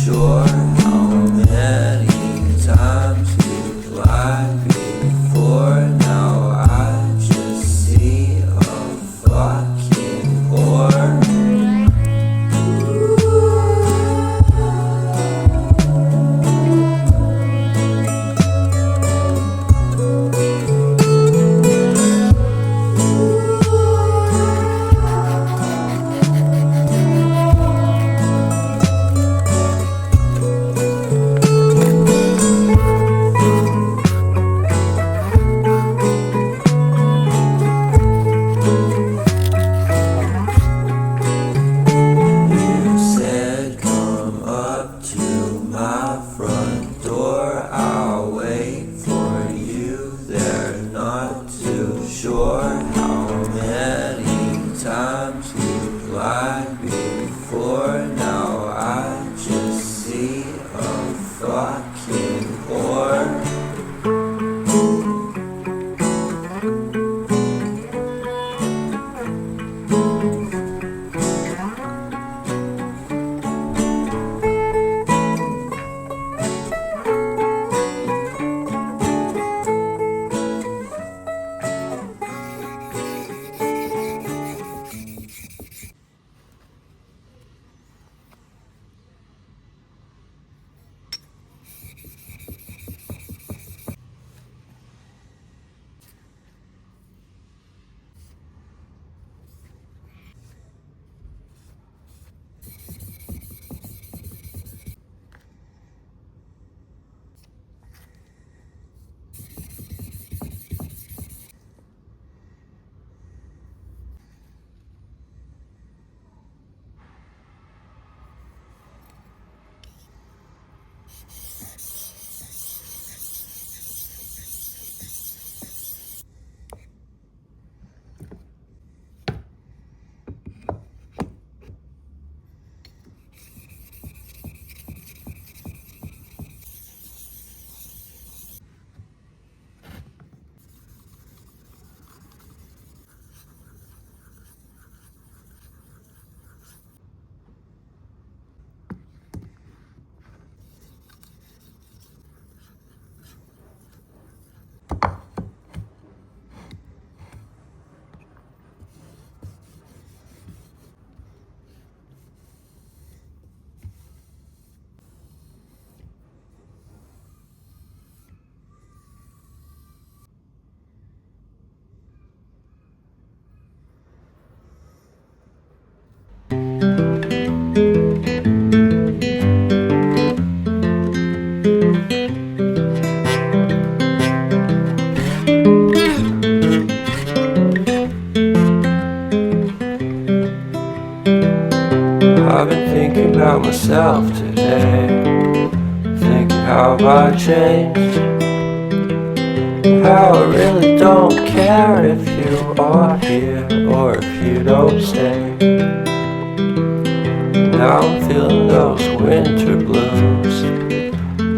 sure how many times you've lied before. Now I just see a fucking whore. Sure how many times you've lied before. Now I just see a fucking whore. I've been thinking about myself today, thinking how I changed, how I really don't care if you are here or if you don't stay. Now I'm feeling those winter blues,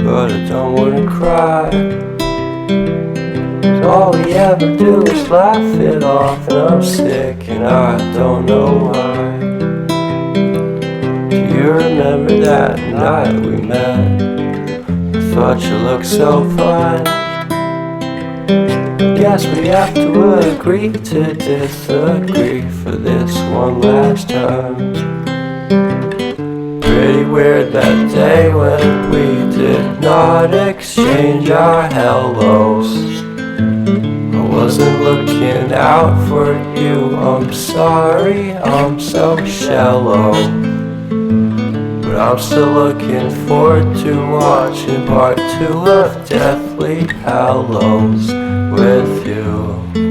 but I don't wanna cry. 'Cause all we ever do is laugh it off, and I'm sick and I don't know why. You remember that night we met? I thought you looked so fine. I guess we have to agree to disagree for this one last time. Pretty weird that day when we did not exchange our hellos. I wasn't looking out for you, I'm sorry, I'm so shallow. But I'm still looking forward to watching part 2 of Deathly Hallows with you.